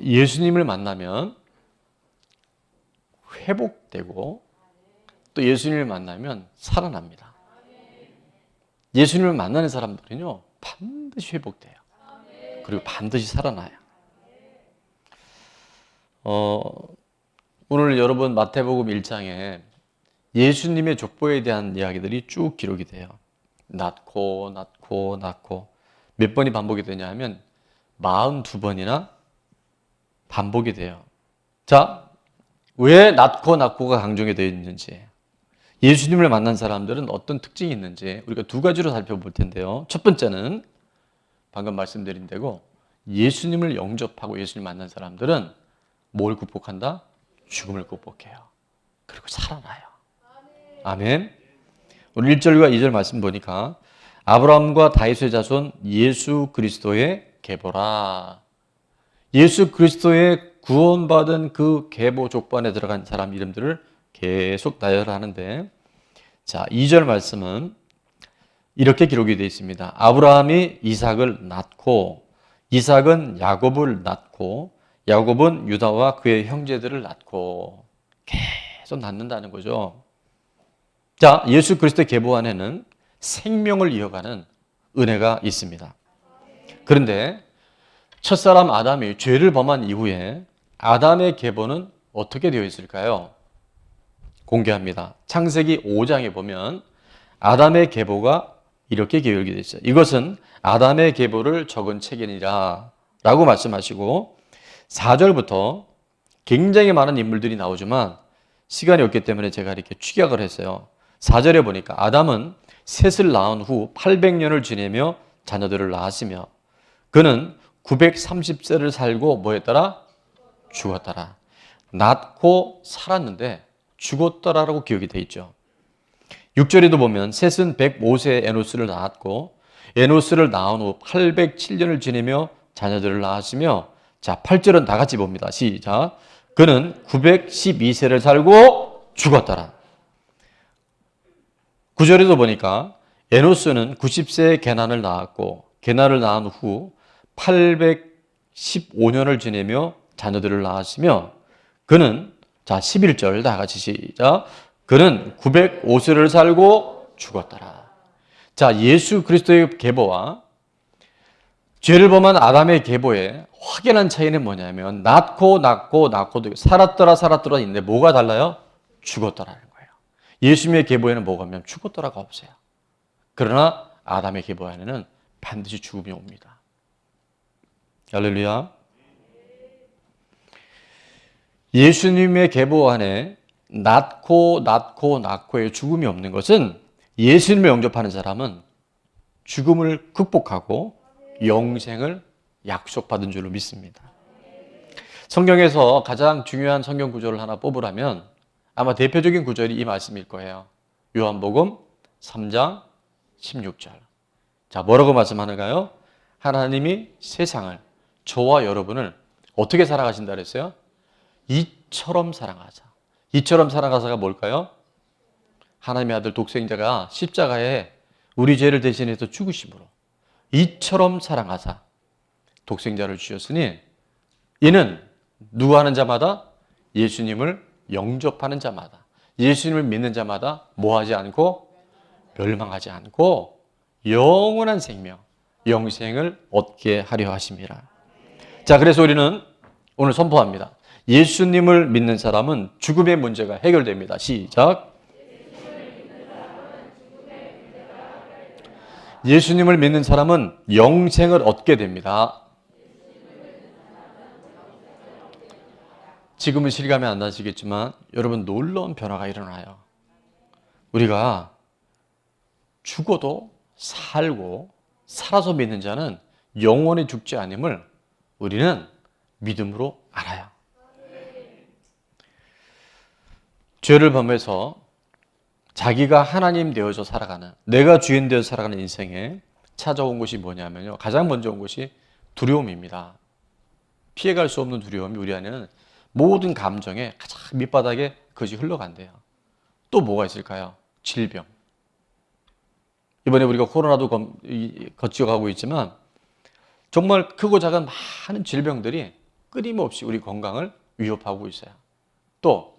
예수님을 만나면 회복되고 또 예수님을 만나면 살아납니다. 예수님을 만나는 사람들은요 반드시 회복돼요. 그리고 반드시 살아나요. 오늘 여러분 마태복음 1장에 예수님의 족보에 대한 이야기들이 쭉 기록이 돼요. 낳고 몇 번이 반복이 되냐 하면 42번이나 반복이 돼요. 자, 왜 낳고가 강조가 되어 있는지, 예수님을 만난 사람들은 어떤 특징이 있는지 우리가 두 가지로 살펴볼 텐데요. 첫 번째는 방금 말씀드린 대로 예수님을 영접하고 예수님 만난 사람들은 뭘 극복한다? 죽음을 극복해요. 그리고 살아나요. 아멘. 오늘 1절과 2절 말씀 보니까 아브라함과 다윗의 자손 예수 그리스도의 계보라. 예수 그리스도의 구원받은 그 계보 족반에 들어간 사람 이름들을 계속 나열하는데, 자, 2절 말씀은 이렇게 기록이 되어 있습니다. 아브라함이 이삭을 낳고 이삭은 야곱을 낳고 야곱은 유다와 그의 형제들을 낳고, 계속 낳는다는 거죠. 자, 예수 그리스도의 계보 안에는 생명을 이어가는 은혜가 있습니다. 그런데 첫사람 아담이 죄를 범한 이후에 아담의 계보는 어떻게 되어 있을까요? 공개합니다. 창세기 5장에 보면 아담의 계보가 이렇게 기록이 되어 있어요. 이것은 아담의 계보를 적은 책이니라 라고 말씀하시고, 4절부터 굉장히 많은 인물들이 나오지만 시간이 없기 때문에 제가 이렇게 축약을 했어요. 4절에 보니까 아담은 셋을 낳은 후 800년을 지내며 자녀들을 낳았으며 그는 930세를 살고 뭐 했더라? 죽었더라. 낳고 살았는데 죽었더라라고 기록이 되어 있죠. 6절에도 보면 셋은 105세에 에노스를 낳았고 에노스를 낳은 후 807년을 지내며 자녀들을 낳았으며, 자, 8절은 다 같이 봅니다. 시작. 그는 912세를 살고 죽었더라. 9절에도 보니까 에노스는 90세에 게난을 낳았고 게난을 낳은 후 815년을 지내며 자녀들을 낳았으며 그는, 자, 11절 다 같이 시작. 그는 905세를 살고 죽었더라. 자, 예수 그리스도의 계보와 죄를 범한 아담의 계보의 확연한 차이는 뭐냐면 낳고 살았더라 있는데 뭐가 달라요? 죽었더라는 거예요. 예수님의 계보에는 뭐가 없냐면 죽었더라가 없어요. 그러나 아담의 계보에는 반드시 죽음이 옵니다. 할렐루야. 예수님의 계보 안에 낳고의 죽음이 없는 것은 예수님을 영접하는 사람은 죽음을 극복하고 영생을 약속받은 줄로 믿습니다. 성경에서 가장 중요한 성경 구절을 하나 뽑으라면 아마 대표적인 구절이 이 말씀일 거예요. 요한복음 3장 16절. 자, 뭐라고 말씀하는가요? 하나님이 세상을, 저와 여러분을 어떻게 사랑하신다 그랬어요? 이처럼 사랑하자. 이처럼 사랑하자가 뭘까요? 하나님의 아들 독생자가 십자가에 우리 죄를 대신해서 죽으심으로 이처럼 사랑하자. 독생자를 주셨으니 이는 누구 하는 자마다? 예수님을 영접하는 자마다, 예수님을 믿는 자마다 뭐하지 않고 멸망하지 않고 영원한 생명, 영생을 얻게 하려 하심이라. 자, 그래서 우리는 오늘 선포합니다. 예수님을 믿는 사람은 죽음의 문제가 해결됩니다. 시작. 예수님을 믿는 사람은 영생을 얻게 됩니다. 지금은 실감이 안 나시겠지만 여러분, 놀라운 변화가 일어나요. 우리가 죽어도 살고 살아서 믿는 자는 영원히 죽지 않음을 우리는 믿음으로 알아요. 죄를 범해서 자기가 하나님 되어서 살아가는, 내가 주인 되어서 살아가는 인생에 찾아온 것이 뭐냐면요, 가장 먼저 온 것이 두려움입니다. 피해갈 수 없는 두려움이 우리 안에는 모든 감정의 가장 밑바닥에 그것이 흘러간대요. 또 뭐가 있을까요? 질병. 이번에 우리가 코로나도 거쳐가고 있지만 정말 크고 작은 많은 질병들이 끊임없이 우리 건강을 위협하고 있어요. 또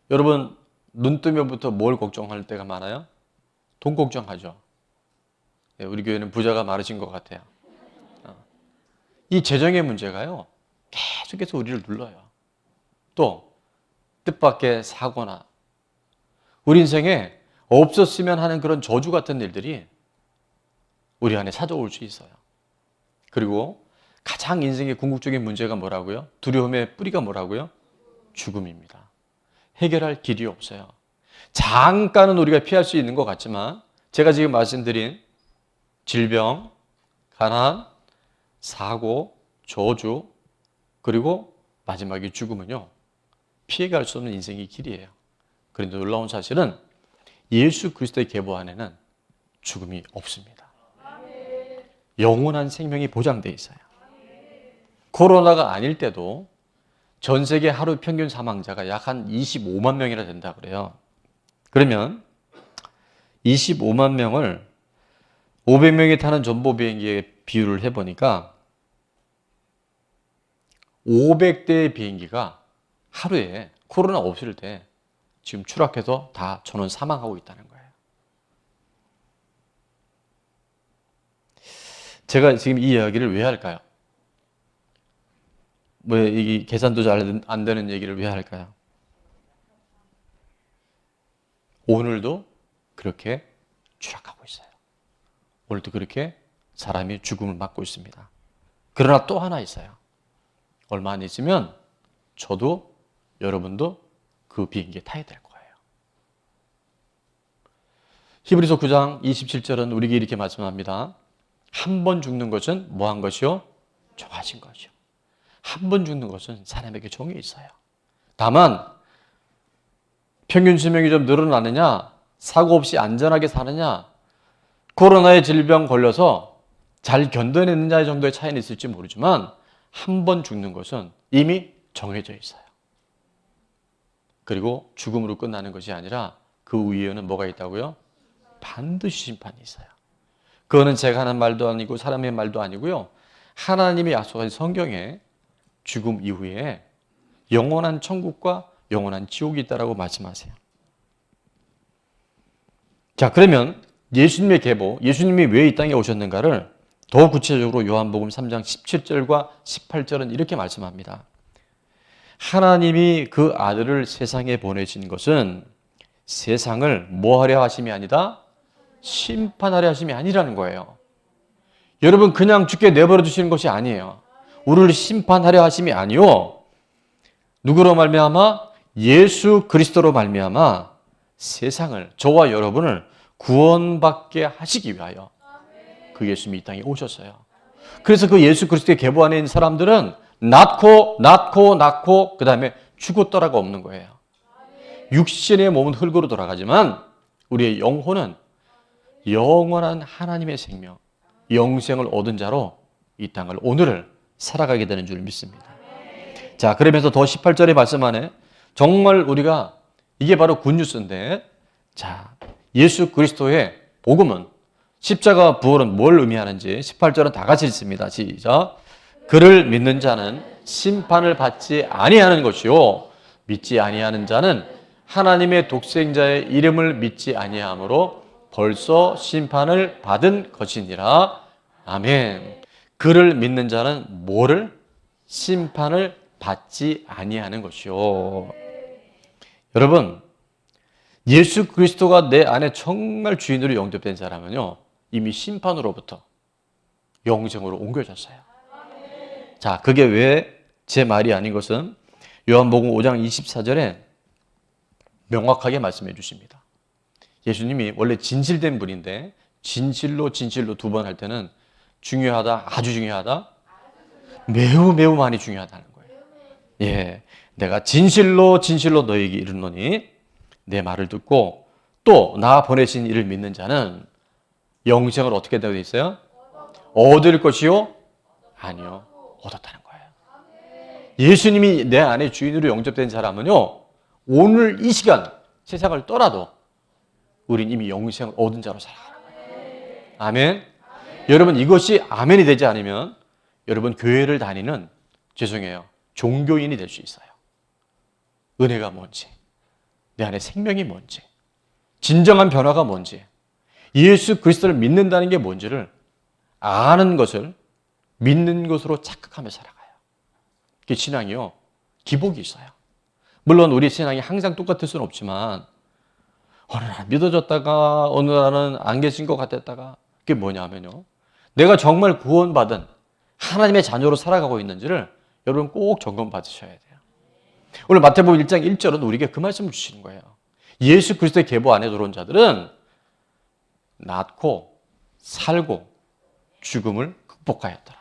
여러분 눈 뜨면부터 뭘 걱정할 때가 많아요? 돈 걱정하죠. 네, 우리 교회는 부자가 많으신 것 같아요. 이 재정의 문제가요, 계속해서 우리를 눌러요. 또 뜻밖의 사고나 우리 인생에 없었으면 하는 그런 저주 같은 일들이 우리 안에 찾아올 수 있어요. 그리고 가장 인생의 궁극적인 문제가 뭐라고요? 두려움의 뿌리가 뭐라고요? 죽음입니다. 해결할 길이 없어요. 잠깐은 우리가 피할 수 있는 것 같지만 제가 지금 말씀드린 질병, 가난, 사고, 저주, 그리고 마지막에 죽음은요, 피해갈 수 없는 인생의 길이에요. 그런데 놀라운 사실은 예수 그리스도의 계보 안에는 죽음이 없습니다. 영원한 생명이 보장되어 있어요. 코로나가 아닐 때도 전 세계 하루 평균 사망자가 약 한 25만 명이나 된다 그래요. 그러면 25만 명을 500명이 타는 전보 비행기에 비유를 해보니까 500대의 비행기가 하루에 코로나 없을 때 지금 추락해서 다 전원 사망하고 있다는 거예요. 제가 지금 이 이야기를 왜 할까요? 왜 이 계산도 잘 안 되는 얘기를 왜 할까요? 오늘도 그렇게 추락하고 있어요. 오늘도 그렇게 사람이 죽음을 맞고 있습니다. 그러나 또 하나 있어요. 얼마 안 있으면 저도 여러분도 그 비행기에 타야 될 거예요. 히브리서 9장 27절은 우리에게 이렇게 말씀합니다. 한 번 죽는 것은 뭐한 것이요? 정하신 것이요. 한 번 죽는 것은 사람에게 정해 있어요. 다만 평균 수명이 좀 늘어나느냐, 사고 없이 안전하게 사느냐, 코로나의 질병 걸려서 잘 견뎌내느냐 정도의 차이는 있을지 모르지만 한 번 죽는 것은 이미 정해져 있어요. 그리고 죽음으로 끝나는 것이 아니라 그 위에는 뭐가 있다고요? 반드시 심판이 있어요. 그거는 제가 하는 말도 아니고 사람의 말도 아니고요. 하나님이 약속하신 성경에 죽음 이후에 영원한 천국과 영원한 지옥이 있다라고 말씀하세요. 자, 그러면 예수님의 계보, 예수님이 왜 이 땅에 오셨는가를 더 구체적으로 요한복음 3장 17절과 18절은 이렇게 말씀합니다. 하나님이 그 아들을 세상에 보내신 것은 세상을 뭐 하려 하심이 아니다? 심판하려 하심이 아니라는 거예요. 여러분 그냥 죽게 내버려 두시는 것이 아니에요. 우리를 심판하려 하심이 아니요. 누구로 말미암아? 예수 그리스도로 말미암아 세상을, 저와 여러분을 구원받게 하시기 위하여 그 예수님이 이 땅에 오셨어요. 그래서 그 예수 그리스도의 계보 안에 있는 사람들은 낳고 그 다음에 죽었더라가 없는 거예요. 육신의 몸은 흙으로 돌아가지만 우리의 영혼은 영원한 하나님의 생명, 영생을 얻은 자로 이 땅을 오늘을 살아가게 되는 줄 믿습니다. 자, 그러면서 더 18절의 말씀 안에 정말 우리가 이게 바로 굿뉴스인데, 자, 예수 그리스도의 복음은, 십자가 부활은 뭘 의미하는지 18절은 다 같이 읽습니다. 시작. 그를 믿는 자는 심판을 받지 아니하는 것이요 믿지 아니하는 자는 하나님의 독생자의 이름을 믿지 아니하므로 벌써 심판을 받은 것이니라. 아멘. 그를 믿는 자는 뭐를? 심판을 받지 아니하는 것이요. 여러분, 예수 그리스도가 내 안에 정말 주인으로 영접된 사람은요, 이미 심판으로부터 영생으로 옮겨졌어요. 자, 그게 왜 제 말이 아닌 것은 요한복음 5장 24절에 명확하게 말씀해 주십니다. 예수님이 원래 진실된 분인데 진실로 두 번 할 때는 중요하다, 아주 중요하다, 매우 많이 중요하다는 거예요. 예, 내가 진실로 너에게 이르노니 내 말을 듣고 또 나 보내신 이를 믿는 자는 영생을 어떻게 되어 있어요? 얻을 것이요? 아니요, 얻었다는 거예요. 예수님이 내 안에 주인으로 영접된 사람은요, 오늘 이 시간 세상을 떠나도 우린 이미 영생을 얻은 자로 살아가는 거예요. 아멘. 여러분, 이것이 아멘이 되지 않으면 여러분 교회를 다니는 죄송해요. 종교인이 될 수 있어요. 은혜가 뭔지, 내 안에 생명이 뭔지, 진정한 변화가 뭔지, 예수 그리스도를 믿는다는 게 뭔지를 아는 것을 믿는 것으로 착각하며 살아가요. 그 신앙이요, 기복이 있어요. 물론 우리 신앙이 항상 똑같을 수는 없지만 어느 날 믿어졌다가 어느 날은 안 계신 것 같았다가, 그게 뭐냐면요, 내가 정말 구원받은 하나님의 자녀로 살아가고 있는지를 여러분 꼭 점검 받으셔야 돼요. 오늘 마태복음 1장 1절은 우리에게 그 말씀을 주시는 거예요. 예수 그리스도의 계보 안에 들어온 자들은 낳고 살고 죽음을 극복하였다.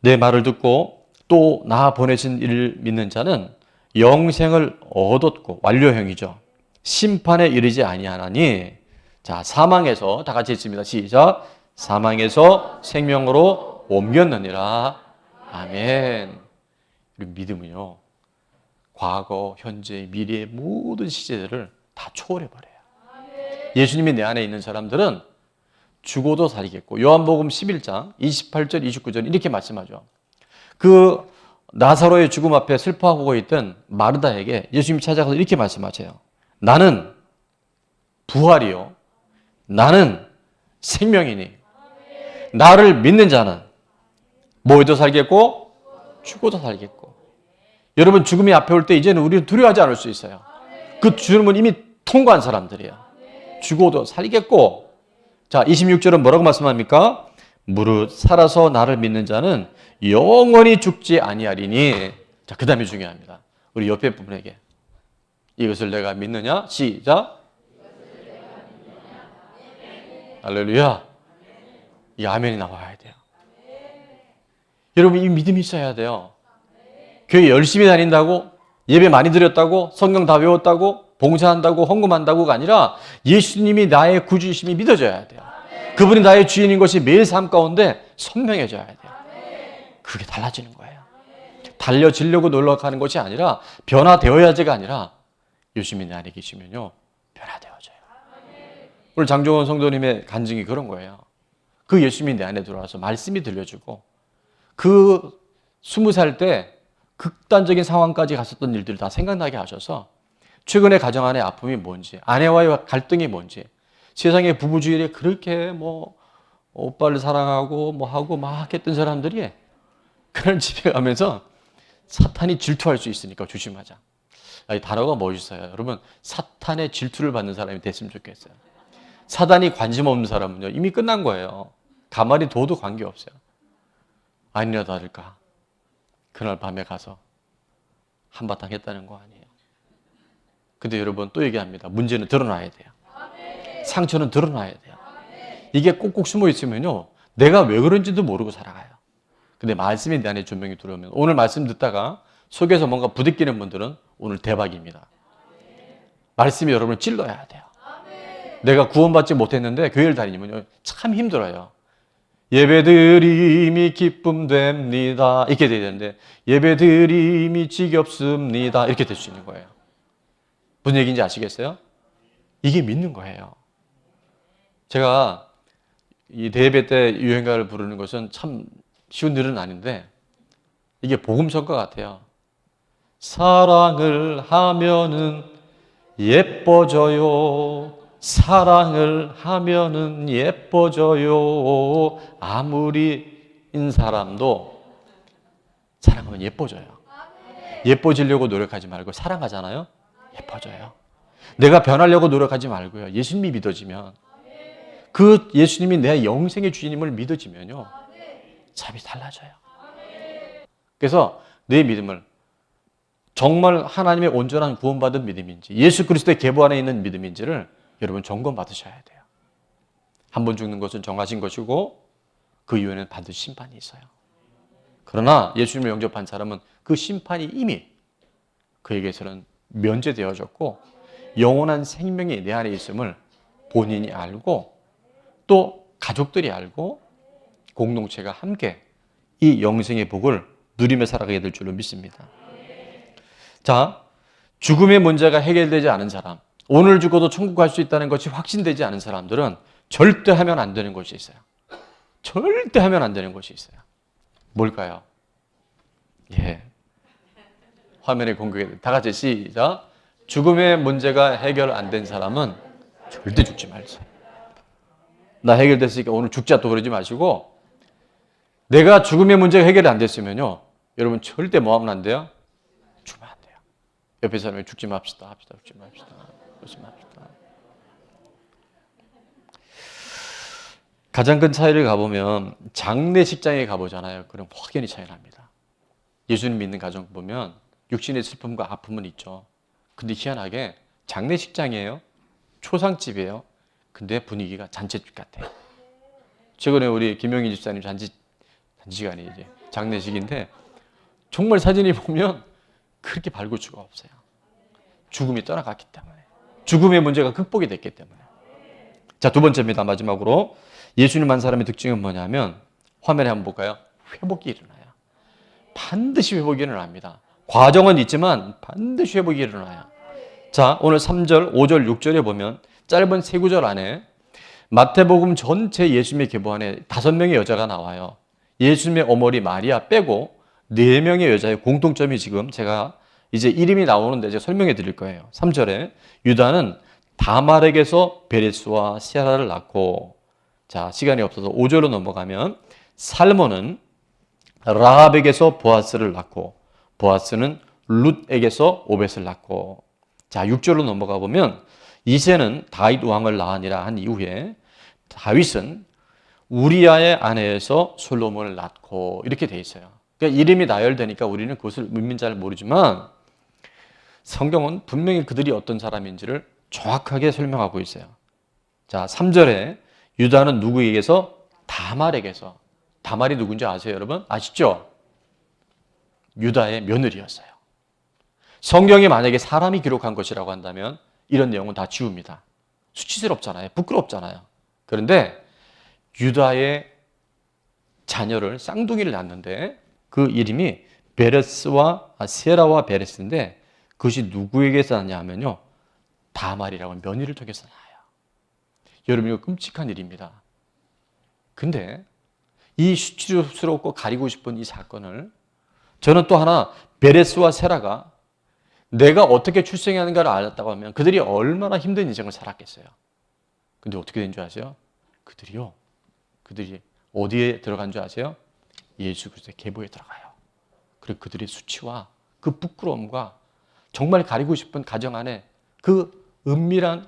내 말을 듣고 또 나 보내신 이를 믿는 자는 영생을 얻었고, 완료형이죠. 심판에 이르지 아니하나니, 자, 사망에서 다 같이 읽습니다. 시작. 사망에서 생명으로 옮겼느니라. 아멘. 우리 믿음은요, 과거, 현재, 미래의 모든 시제들을 다 초월해버려요. 예수님이 내 안에 있는 사람들은 죽어도 살겠고, 요한복음 11장 28절, 29절 이렇게 말씀하죠. 그 나사로의 죽음 앞에 슬퍼하고 있던 마르다에게 예수님이 찾아가서 이렇게 말씀하세요. 나는 부활이요, 나는 생명이니 나를 믿는 자는 뭐에도 살겠고 죽어도 살겠고. 여러분, 죽음이 앞에 올 때 이제는 우리는 두려워하지 않을 수 있어요. 그 죽음은 이미 통과한 사람들이에요. 죽어도 살겠고. 자, 26절은 뭐라고 말씀합니까? 무릇 살아서 나를 믿는 자는 영원히 죽지 아니하리니. 자, 그 다음이 중요합니다. 우리 옆에 분에게 이것을 내가 믿느냐? 시작. 할렐루야. 이 아멘이 나와야 돼요. 여러분, 이 믿음이 있어야 돼요. 교회 열심히 다닌다고, 예배 많이 드렸다고, 성경 다 외웠다고, 봉사한다고, 헌금한다고가 아니라 예수님이 나의 구주이심이 믿어져야 돼요. 그분이 나의 주인인 것이 매일 삶 가운데 선명해져야 돼요. 그게 달라지는 거예요. 달려지려고 노력하는 것이 아니라, 변화되어야지가 아니라 예수님이 내 안에 계시면요, 변화되어져요. 오늘 장종원 성도님의 간증이 그런 거예요. 그 예수님이 내 안에 들어와서 말씀이 들려주고, 그 20살 때 극단적인 상황까지 갔었던 일들을 다 생각나게 하셔서 최근에 가정 안의 아픔이 뭔지, 아내와의 갈등이 뭔지, 세상의 부부주의에 그렇게 뭐 오빠를 사랑하고 뭐 하고 막 했던 사람들이 그런 집에 가면서 사탄이 질투할 수 있으니까 조심하자. 이 단어가 멋있어요. 여러분, 사탄의 질투를 받는 사람이 됐으면 좋겠어요. 사단이 관심 없는 사람은요, 이미 끝난 거예요. 가만히 둬도 관계없어요. 아니나 다를까 그날 밤에 가서 한바탕 했다는 거 아니에요. 근데 여러분, 또 얘기합니다. 문제는 드러나야 돼요. 상처는 드러나야 돼요. 이게 꼭꼭 숨어 있으면요, 내가 왜 그런지도 모르고 살아가요. 근데 말씀이 내 안에 분명히 들어오면, 오늘 말씀 듣다가 속에서 뭔가 부딪히는 분들은 오늘 대박입니다. 말씀이 여러분을 찔러야 돼요. 내가 구원받지 못했는데 교회를 다니면요, 참 힘들어요. 예배드림이 기쁨됩니다. 이렇게 돼야 되는데, 예배드림이 지겹습니다. 이렇게 될 수 있는 거예요. 무슨 얘기인지 아시겠어요? 이게 믿는 거예요. 제가 이 대예배 때 유행가를 부르는 것은 참 쉬운 일은 아닌데, 이게 복음성과 같아요. 사랑을 하면은 예뻐져요. 사랑을 하면은 예뻐져요. 아무리 인 사람도 사랑하면 예뻐져요. 예뻐지려고 노력하지 말고 사랑하잖아요. 예뻐져요. 내가 변하려고 노력하지 말고요, 예수님이 믿어지면, 그 예수님이 내 영생의 주인임을 믿어지면요, 삶이 달라져요. 그래서 내 믿음을 정말 하나님의 온전한 구원받은 믿음인지, 예수 그리스도의 계보 안에 있는 믿음인지를 여러분 점검 받으셔야 돼요. 한 번 죽는 것은 정하신 것이고 그 이후에는 반드시 심판이 있어요. 그러나 예수님을 영접한 사람은 그 심판이 이미 그에게서는 면제되어졌고, 영원한 생명이 내 안에 있음을 본인이 알고, 또 가족들이 알고, 공동체가 함께 이 영생의 복을 누리며 살아가게 될 줄로 믿습니다. 자, 죽음의 문제가 해결되지 않은 사람, 오늘 죽어도 천국 갈 수 있다는 것이 확신되지 않은 사람들은 절대 하면 안 되는 것이 있어요. 절대 하면 안 되는 것이 있어요. 뭘까요? 예. 화면에 공개돼. 다 같이 시작. 죽음의 문제가 해결 안 된 사람은 절대 죽지 말자. 나 해결됐으니까 오늘 죽자 또 그러지 마시고, 내가 죽음의 문제가 해결이 안 됐으면요, 여러분 절대 뭐 하면 안 돼요? 죽으면 안 돼요. 옆에 사람이 죽지 맙시다, 죽지 맙시다, 죽지 맙시다. 가장 큰 차이를 가보면 장례식장에 가보잖아요. 그럼 확연히 차이 납니다. 예수님 믿는 가정 보면 육신의 슬픔과 아픔은 있죠. 근데 희한하게 장례식장이에요. 초상집이에요. 근데 분위기가 잔치집 같아요. 최근에 우리 김영희 집사님 잔치가 아니에요. 이제 장례식인데 정말 사진이 보면 그렇게 밝을 수가 없어요. 죽음이 떠나갔기 때문에. 죽음의 문제가 극복이 됐기 때문에. 자, 두 번째입니다. 마지막으로. 예수님 한 사람의 특징은 뭐냐면, 화면에 한번 볼까요? 회복이 일어나요. 반드시 회복이 일어납니다. 과정은 있지만 반드시 회복이 일어나요. 자, 오늘 3절, 5절, 6절에 보면 짧은 세 구절 안에 마태복음 전체 예수님의 계보 안에 5명의 여자가 나와요. 예수님의 어머니 마리아 빼고 4명의 여자의 공통점이 지금 제가 이제 이름이 나오는데 제가 설명해 드릴 거예요. 3절에 유다는 다말에게서 베레스와 세라를 낳고, 자, 시간이 없어서 5절로 넘어가면 살몬은 라합에게서 보아스를 낳고, 보아스는 룻에게서 오벳을 낳고, 자, 6절로 넘어가 보면 이새는 다윗 왕을 낳으니라 한 이후에 다윗은 우리아의 아내에서 솔로몬을 낳고, 이렇게 돼 있어요. 그러니까 이름이 나열되니까 우리는 그것을 의미는 잘 모르지만 성경은 분명히 그들이 어떤 사람인지를 정확하게 설명하고 있어요. 자, 3절에 유다는 누구에게서? 다말에게서. 다말이 누군지 아세요, 여러분? 아시죠? 유다의 며느리였어요. 성경이 만약에 사람이 기록한 것이라고 한다면 이런 내용은 다 지웁니다. 수치스럽잖아요. 부끄럽잖아요. 그런데 유다의 자녀를, 쌍둥이를 낳는데 그 이름이 세라와 베레스인데 그것이 누구에게서 낳냐면요, 다말이라고 하는 며느리를 통해서 낳아요. 여러분, 이거 끔찍한 일입니다. 근데 이 수치스럽고 가리고 싶은 이 사건을 저는 또 하나, 베레스와 세라가 내가 어떻게 출생해야 하는가를 알았다고 하면 그들이 얼마나 힘든 인생을 살았겠어요. 근데 어떻게 된 줄 아세요? 그들이 어디에 들어간 줄 아세요? 예수 그리스도의 계보에 들어가요. 그리고 그들의 수치와 그 부끄러움과 정말 가리고 싶은 가정 안에 그 은밀한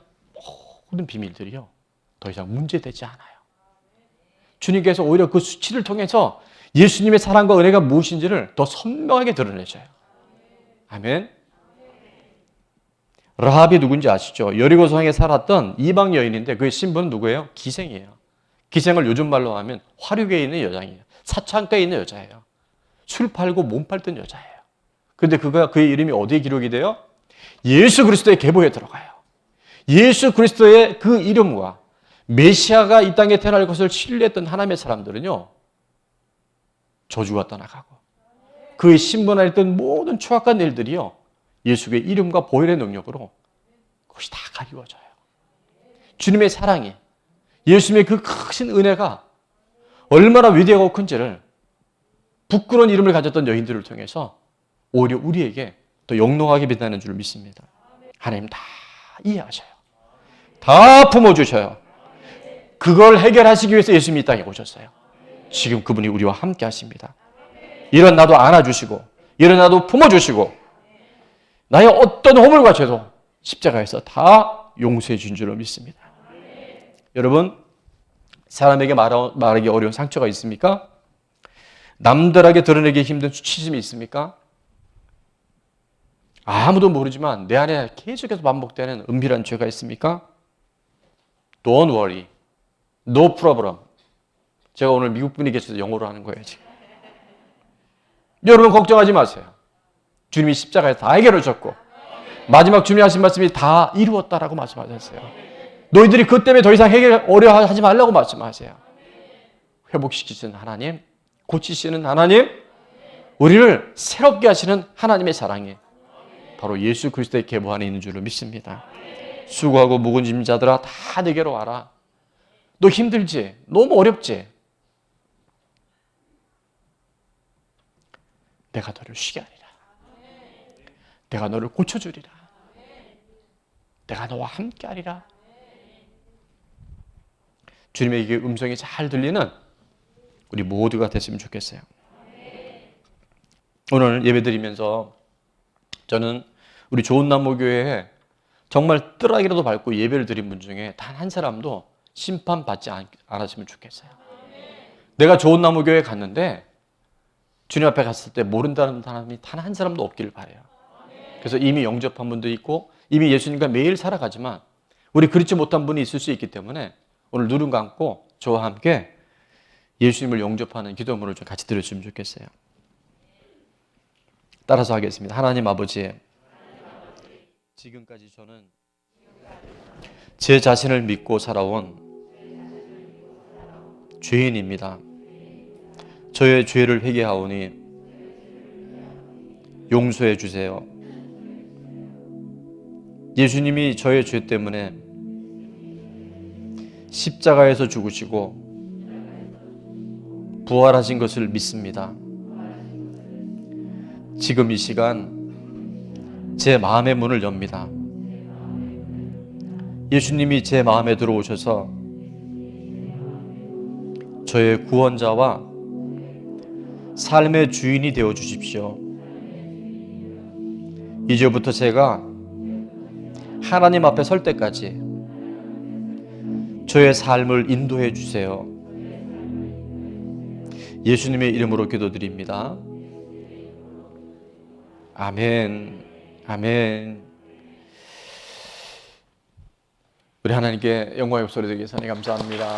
모든 비밀들이요, 더 이상 문제되지 않아요. 주님께서 오히려 그 수치를 통해서 예수님의 사랑과 은혜가 무엇인지를 더 선명하게 드러내셔요. 아멘. 라합이 누군지 아시죠? 여리고성에 살았던 이방 여인인데 그의 신분은 누구예요? 기생이에요. 기생을 요즘 말로 하면 화류계에 있는 여자예요. 사창가에 있는 여자예요. 술 팔고 몸 팔던 여자예요. 그런데 그의 이름이 어디에 기록이 돼요? 예수 그리스도의 계보에 들어가요. 예수 그리스도의 그 이름과 메시아가 이 땅에 태어날 것을 신뢰했던 하나님의 사람들은요, 저주가 떠나가고 그의 신분 안에 있던 모든 추악한 일들이요, 예수의 이름과 보혈의 능력으로 그것이 다 가리워져요. 주님의 사랑이, 예수님의 그 크신 은혜가 얼마나 위대하고 큰지를 부끄러운 이름을 가졌던 여인들을 통해서 오히려 우리에게 더 영롱하게 빛나는 줄 믿습니다. 하나님 다 이해하셔요. 다 품어주셔요. 그걸 해결하시기 위해서 예수님이 이 땅에 오셨어요. 지금 그분이 우리와 함께 하십니다. 이런 나도 안아주시고, 이런 나도 품어주시고, 나의 어떤 허물과 죄도 십자가에서 다 용서해 준 줄로 믿습니다. 여러분, 사람에게 말하기 어려운 상처가 있습니까? 남들에게 드러내기 힘든 수치심이 있습니까? 아무도 모르지만 내 안에 계속해서 반복되는 은밀한 죄가 있습니까? Don't worry. No problem. 제가 오늘 미국 분이 계셔서 영어로 하는 거예요, 지금. 여러분 걱정하지 마세요. 주님이 십자가에서 다 해결하셨고 마지막 주님이 하신 말씀이 다 이루었다라고 말씀하셨어요. 너희들이 그 때문에 더 이상 어려워하지 말라고 말씀하세요. 회복시키시는 하나님, 고치시는 하나님, 우리를 새롭게 하시는 하나님의 사랑이 바로 예수 그리스도의 계보 안에 있는 줄로 믿습니다. 수고하고 무거운 짐 자들아 다 내게로 와라. 너 힘들지? 너무 어렵지? 내가 너를 쉬게 하리라. 내가 너를 고쳐주리라. 내가 너와 함께 하리라. 주님의 이 음성이 잘 들리는 우리 모두가 됐으면 좋겠어요. 오늘 예배드리면서 저는 우리 좋은나무교회에 정말 뜰하기라도 밟고 예배를 드린 분 중에 단 한 사람도 심판받지 않았으면 좋겠어요. 내가 좋은나무교회에 갔는데 주님 앞에 갔을 때 모른다는 사람이 단 한 사람도 없기를 바라요. 그래서 이미 영접한 분도 있고 이미 예수님과 매일 살아가지만 우리 그렇지 못한 분이 있을 수 있기 때문에 오늘 눈을 감고 저와 함께 예수님을 영접하는 기도문을 좀 같이 드렸으면 좋겠어요. 따라서 하겠습니다. 하나님 아버지, 지금까지 저는 제 자신을 믿고 살아온 죄인입니다. 저의 죄를 회개하오니 용서해 주세요. 예수님이 저의 죄 때문에 십자가에서 죽으시고 부활하신 것을 믿습니다. 지금 이 시간 제 마음의 문을 엽니다. 예수님이 제 마음에 들어오셔서 저의 구원자와 삶의 주인이 되어 주십시오. 이제부터 제가 하나님 앞에 설 때까지 저의 삶을 인도해 주세요. 예수님의 이름으로 기도드립니다. 아멘. 아멘. 우리 하나님께 영광의 목소리 드리기 위해서 감사합니다.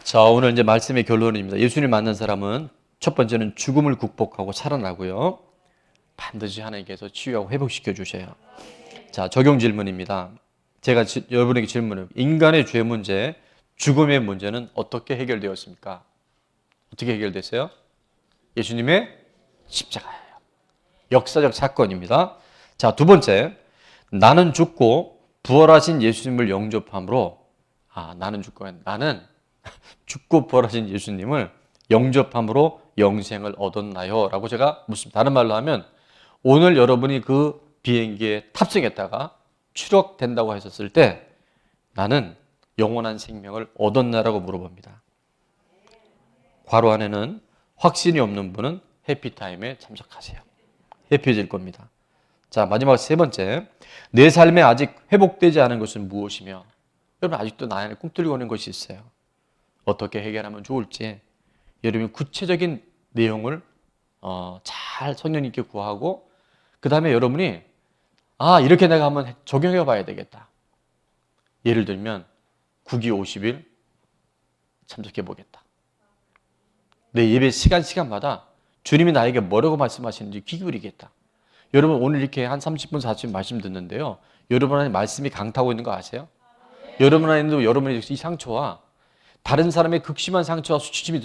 자, 오늘 이제 말씀의 결론입니다. 예수님 만난 사람은 첫 번째는 죽음을 극복하고 살아나고요. 반드시 하나님께서 치유하고 회복시켜 주셔요. 자, 적용 질문입니다. 제가 여러분에게 질문을, 인간의 죄 문제, 죽음의 문제는 어떻게 해결되었습니까? 어떻게 해결됐어요? 예수님의 십자가예요. 역사적 사건입니다. 자, 두 번째, 나는 죽고 부활하신 예수님을 영접함으로, 나는 죽고 부활하신 예수님을 영접함으로 영생을 얻었나요? 라고 제가 묻습니다. 다른 말로 하면 오늘 여러분이 그 비행기에 탑승했다가 추락된다고 하셨을 때 나는 영원한 생명을 얻었나라고 물어봅니다. 괄호 안에는 확신이 없는 분은 해피타임에 참석하세요. 해피해질 겁니다. 자, 마지막 세 번째, 내 삶에 아직 회복되지 않은 것은 무엇이며, 여러분 아직도 나 안에 꿈틀거리고 있는 것이 있어요. 어떻게 해결하면 좋을지 여러분 구체적인 내용을 잘 성령님께 구하고, 그 다음에 여러분이 이렇게 내가 한번 적용해 봐야 되겠다. 예를 들면 9기 50일 참석해 보겠다. 내 예배 시간마다 주님이 나에게 뭐라고 말씀하시는지 귀 기울이겠다. 여러분 오늘 이렇게 한 30분 40분 말씀 듣는데요, 여러분 안에 말씀이 강타하고 있는 거 아세요? 여러분 안에도 여러분의 이 상처와 다른 사람의 극심한 상처와 수치심이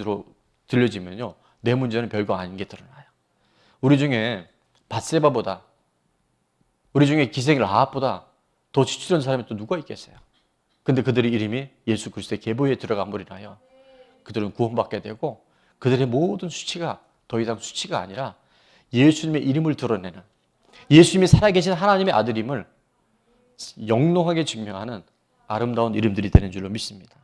들려지면요, 내 문제는 별거 아닌 게 드러나요. 우리 중에 밧세바보다, 우리 중에 기생 라합보다 더 지치던 사람이 또 누가 있겠어요? 근데 그들의 이름이 예수 그리스도의 계보에 들어감으로 인하여 그들은 구원받게 되고, 그들의 모든 수치가 더 이상 수치가 아니라 예수님의 이름을 드러내는, 예수님이 살아계신 하나님의 아들임을 영롱하게 증명하는 아름다운 이름들이 되는 줄로 믿습니다.